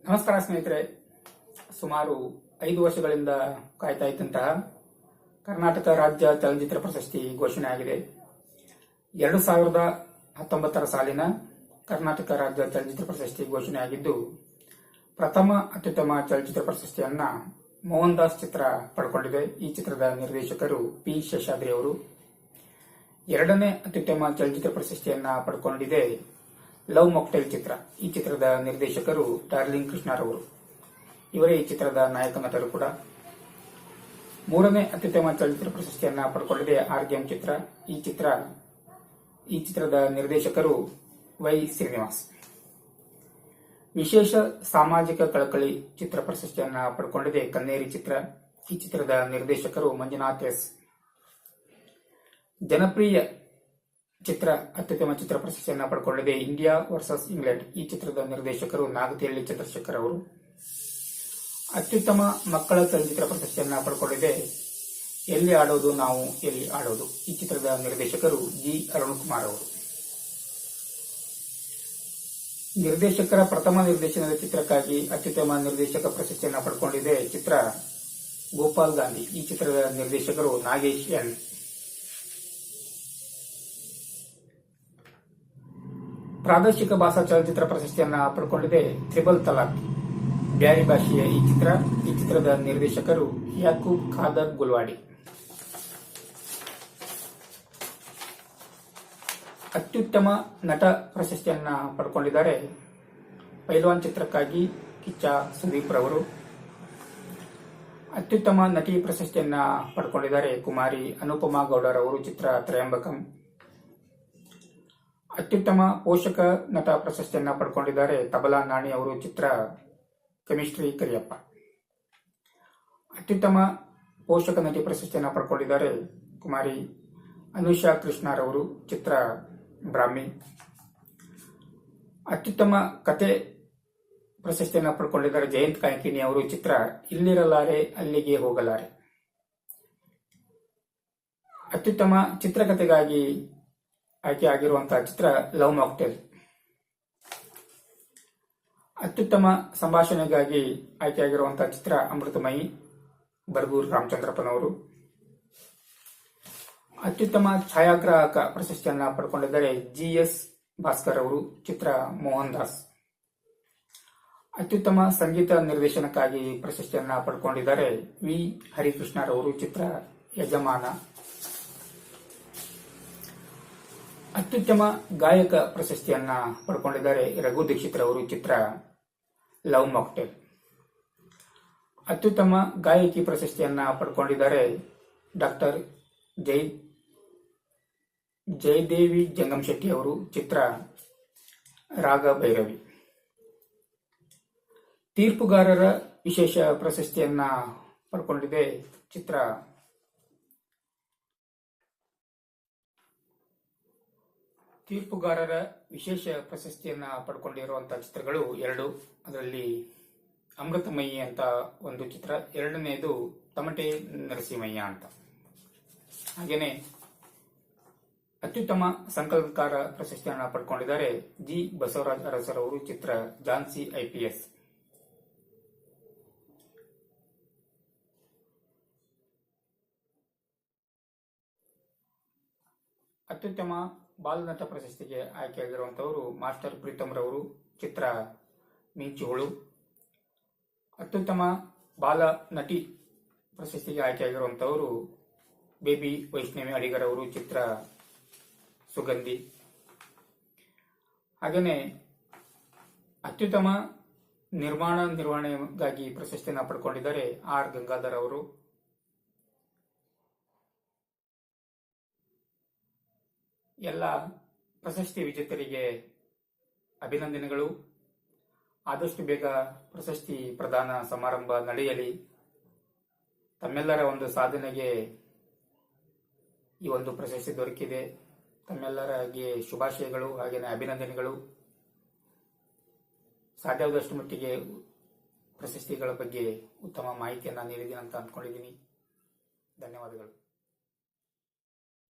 ನಮಸ್ಕಾರ ಸ್ನೇಹಿತರೆ. ಸುಮಾರು 5 ವರ್ಷಗಳಿಂದ ಕಾಯ್ತಾ ಇದ್ದಂತಹ ಕರ್ನಾಟಕ ರಾಜ್ಯ ಚಲನಚಿತ್ರ ಪ್ರಶಸ್ತಿ ಘೋಷಣೆಯಾಗಿದೆ. 2019 ಸಾಲಿನ ಕರ್ನಾಟಕ ರಾಜ್ಯ ಚಲನಚಿತ್ರ ಪ್ರಶಸ್ತಿ ಘೋಷಣೆಯಾಗಿದ್ದು, ಪ್ರಥಮ ಅತ್ಯುತ್ತಮ ಚಲನಚಿತ್ರ ಪ್ರಶಸ್ತಿಯನ್ನ ಮೋಹನ್ ದಾಸ್ ಚಿತ್ರ ಪಡ್ಕೊಂಡಿದೆ. ಈ ಚಿತ್ರದ ನಿರ್ದೇಶಕರು ಪಿ ಶೇಷಾದ್ರಿ ಅವರು. ಎರಡನೇ ಅತ್ಯುತ್ತಮ ಚಲನಚಿತ್ರ ಪ್ರಶಸ್ತಿಯನ್ನ ಪಡ್ಕೊಂಡಿದೆ ಲವ್ ಮಾಕ್ಟೇಲ್ ಚಿತ್ರ. ಈ ಚಿತ್ರದ ನಿರ್ದೇಶಕರು ಡಾರ್ಲಿಂಗ್ ಕೃಷ್ಣರವರು. ಇವರೇ ಈ ಚಿತ್ರದ ನಾಯಕ ನಟರು ಕೂಡ. ಮೂರನೇ ಅತ್ಯುತ್ತಮ ಚಲನಚಿತ್ರ ಪ್ರಶಸ್ತಿಯನ್ನ ಪಡ್ಕೊಂಡಿದೆ ಆರ್ಗ್ಯಂ ಚಿತ್ರ. ಈ ಚಿತ್ರದ ನಿರ್ದೇಶಕರು ವೈ ಶ್ರೀನಿವಾಸ್. ವಿಶೇಷ ಸಾಮಾಜಿಕ ಕಳಕಳಿ ಚಿತ್ರ ಪ್ರಶಸ್ತಿಯನ್ನ ಪಡ್ಕೊಂಡಿದೆ ಕನ್ನೇರಿ ಚಿತ್ರ. ಈ ಚಿತ್ರದ ನಿರ್ದೇಶಕರು ಮಂಜುನಾಥ್ ಎಸ್. ಜನಪ್ರಿಯ ಚಿತ್ರ ಅತ್ಯುತ್ತಮ ಚಿತ್ರ ಪ್ರಶಸ್ತಿಯನ್ನ ಪಡ್ಕೊಂಡಿದೆ ಇಂಡಿಯಾ ವರ್ಸಸ್ ಇಂಗ್ಲೆಂಡ್. ಈ ಚಿತ್ರದ ನಿರ್ದೇಶಕರು ನಾಗತಿಹಳ್ಳಿ ಚಂದ್ರಶೇಖರ್ ಅವರು. ಅತ್ಯುತ್ತಮ ಮಕ್ಕಳ ಚಲನಚಿತ್ರ ಪ್ರಶಸ್ತಿಯನ್ನ ಪಡ್ಕೊಂಡಿದೆ ಎಲ್ಲಿ ಆಡೋದು ನಾವು ಎಲ್ಲಿ ಆಡೋದು. ಈ ಚಿತ್ರದ ನಿರ್ದೇಶಕರು ಜಿ ಅರುಣಕುಮಾರ್ ಅವರು. ನಿರ್ದೇಶಕರ ಪ್ರಥಮ ನಿರ್ದೇಶನದ ಚಿತ್ರಕ್ಕಾಗಿ ಅತ್ಯುತ್ತಮ ನಿರ್ದೇಶಕ ಪ್ರಶಸ್ತಿಯನ್ನ ಪಡ್ಕೊಂಡಿದೆ ಚಿತ್ರ ಗೋಪಾಲ್ ಗಾಂಧಿ. ಈ ಚಿತ್ರದ ನಿರ್ದೇಶಕರು ನಾಗೇಶ್ ಎನ್. ಪ್ರಾದೇಶಿಕ ಭಾಷಾ ಚಲನಚಿತ್ರ ಪ್ರಶಸ್ತಿಯನ್ನ ಪಡ್ಕೊಂಡಿದೆ ತ್ರಿಬಲ್ ತಲಾಕ್, ಬ್ಯಾರಿ ಭಾಷೆಯ ಈ ಚಿತ್ರದ ನಿರ್ದೇಶಕರು ಯಾಕೂಬ್ ಖಾದರ್ ಗುಲ್ವಾಡಿ. ಅತ್ಯುತ್ತಮ ನಟ ಪ್ರಶಸ್ತಿಯನ್ನ ಪಡ್ಕೊಂಡಿದ್ದಾರೆ ಪೈಲ್ವಾನ್ ಚಿತ್ರಕ್ಕಾಗಿ ಕಿಚ್ಚ ಸುದೀಪ್ ರವರು. ಅತ್ಯುತ್ತಮ ನಟಿ ಪ್ರಶಸ್ತಿಯನ್ನ ಪಡ್ಕೊಂಡಿದ್ದಾರೆ ಕುಮಾರಿ ಅನುಪಮಾ ಗೌಡರವರು. ಚಿತ್ರ ತ್ರಯಂಬಕಂ. ಅತ್ಯುತ್ತಮ ಪೋಷಕ ನಟ ಪ್ರಶಸ್ತಿಯನ್ನ ಪಡ್ಕೊಂಡಿದ್ದಾರೆ ತಬಲಾ ನಾಣಿ ಅವರು. ಚಿತ್ರ ಕೆಮಿಸ್ಟ್ರಿ ಕರಿಯಪ್ಪ. ಅತ್ಯುತ್ತಮ ಪೋಷಕ ನಟಿ ಪ್ರಶಸ್ತಿಯನ್ನ ಪಡ್ಕೊಂಡಿದ್ದಾರೆ ಕುಮಾರಿ ಅನುಷಾ ಕೃಷ್ಣರವರು. ಚಿತ್ರ ಬ್ರಾಹ್ಮಿ. ಅತ್ಯುತ್ತಮ ಕತೆ ಪ್ರಶಸ್ತಿಯನ್ನ ಪಡ್ಕೊಂಡಿದ್ದಾರೆ ಜಯಂತ್ ಕಾಯ್ಕಿಣಿ ಅವರು. ಚಿತ್ರ ಇಲ್ಲಿರಲಾರೆ ಅಲ್ಲಿಗೆ ಹೋಗಲಾರೆ. ಅತ್ಯುತ್ತಮ ಚಿತ್ರಕಥೆಗಾಗಿ ಆಯ್ಕೆ ಆಗಿರುವಂತಹ ಚಿತ್ರ ಲವ್ ಮಾಕ್ಟೇಲ್. ಅತ್ಯುತ್ತಮ ಸಂಭಾಷಣೆಗಾಗಿ ಆಯ್ಕೆಯಾಗಿರುವಂತಹ ಚಿತ್ರ ಅಮೃತಮಯಿ, ಬರ್ಗೂರ್ ರಾಮಚಂದ್ರಪ್ಪನವರು. ಅತ್ಯುತ್ತಮ ಛಾಯಾಗ್ರಾಹಕ ಪ್ರಶಸ್ತಿಯನ್ನ ಪಡ್ಕೊಂಡಿದ್ದಾರೆ ಜಿಎಸ್ ಭಾಸ್ಕರ್ ಅವರು. ಚಿತ್ರ ಮೋಹನ್ ದಾಸ್. ಅತ್ಯುತ್ತಮ ಸಂಗೀತ ನಿರ್ದೇಶನಕ್ಕಾಗಿ ಪ್ರಶಸ್ತಿಯನ್ನ ಪಡ್ಕೊಂಡಿದ್ದಾರೆ ವಿ ಹರಿಕೃಷ್ಣರವರು. ಚಿತ್ರ ಯಜಮಾನ. ಅತ್ಯುತ್ತಮ ಗಾಯಕ ಪ್ರಶಸ್ತಿಯನ್ನ ಪಡ್ಕೊಂಡಿದ್ದಾರೆ ರಘು ದೀಕ್ಷಿತ್ ರವರು. ಚಿತ್ರ ಲವ್ ಮಾಕ್ಟೇಲ್. ಅತ್ಯುತ್ತಮ ಗಾಯಕಿ ಪ್ರಶಸ್ತಿಯನ್ನ ಪಡ್ಕೊಂಡಿದ್ದಾರೆ ಡಾಕ್ಟರ್ ಜಯದೇವಿ ಜಂಗಮ್ ಶೆಟ್ಟಿ ಅವರು. ಚಿತ್ರ ರಾಗ ಭೈರವಿ. ತೀರ್ಪುಗಾರರ ವಿಶೇಷ ಪ್ರಶಸ್ತಿಯನ್ನ ಪಡ್ಕೊಂಡಿದೆ ಚಿತ್ರ ತೀರ್ಪುಗಾರರ ವಿಶೇಷ ಪ್ರಶಸ್ತಿಯನ್ನ ಪಡ್ಕೊಂಡಿರುವಂತಹ ಚಿತ್ರಗಳು 2. ಅದರಲ್ಲಿ ಅಮೃತಮಯಿ ಅಂತ ಒಂದು ಚಿತ್ರ, ಎರಡನೆಯದು ತಮಟೆ ನರಸಿಂಹಯ್ಯ ಅಂತ. ಹಾಗೇನೆ ಅತ್ಯುತ್ತಮ ಸಂಕಲನಕಾರ ಪ್ರಶಸ್ತಿಯನ್ನ ಪಡ್ಕೊಂಡಿದ್ದಾರೆ ಜಿ ಬಸವರಾಜ್ ಅರಸರವರು. ಚಿತ್ರ ಝಾನ್ಸಿ IPS. ಅತ್ಯುತ್ತಮ ಬಾಲನಟ ಪ್ರಶಸ್ತಿಗೆ ಆಯ್ಕೆಯಾಗಿರುವಂತವರು ಮಾಸ್ಟರ್ ಪ್ರೀತಮ್ ರವರು. ಚಿತ್ರ ಮಿಂಚುಹುಳು. ಅತ್ಯುತ್ತಮ ಬಾಲ ನಟಿ ಪ್ರಶಸ್ತಿಗೆ ಆಯ್ಕೆಯಾಗಿರುವಂತವರು ಬೇಬಿ ವೈಷ್ಣವಿ ಅಡಿಗರ್ ಅವರು. ಚಿತ್ರ ಸುಗಂಧಿ. ಹಾಗೇನೆ ಅತ್ಯುತ್ತಮ ನಿರ್ವಹಣೆಗಾಗಿ ಪ್ರಶಸ್ತಿಯನ್ನು ಪಡ್ಕೊಂಡಿದ್ದಾರೆ ಆರ್ ಗಂಗಾಧರ್ ಅವರು. ಎಲ್ಲ ಪ್ರಶಸ್ತಿ ವಿಜೇತರಿಗೆ ಅಭಿನಂದನೆಗಳು. ಆದಷ್ಟು ಬೇಗ ಪ್ರಶಸ್ತಿ ಪ್ರದಾನ ಸಮಾರಂಭ ನಡೆಯಲಿ. ತಮ್ಮೆಲ್ಲರ ಒಂದು ಸಾಧನೆಗೆ ಈ ಒಂದು ಪ್ರಶಸ್ತಿ ದೊರಕಿದೆ. ತಮ್ಮೆಲ್ಲರಿಗೆ ಶುಭಾಶಯಗಳು, ಹಾಗೆಯೇ ಅಭಿನಂದನೆಗಳು. ಸಾಧ್ಯವಾದಷ್ಟು ಮಟ್ಟಿಗೆ ಪ್ರಶಸ್ತಿಗಳ ಬಗ್ಗೆ ಉತ್ತಮ ಮಾಹಿತಿಯನ್ನು ನೀಡಿದ್ದೀನಿ ಅಂತ ಅಂದ್ಕೊಂಡಿದ್ದೀನಿ. ಧನ್ಯವಾದಗಳು.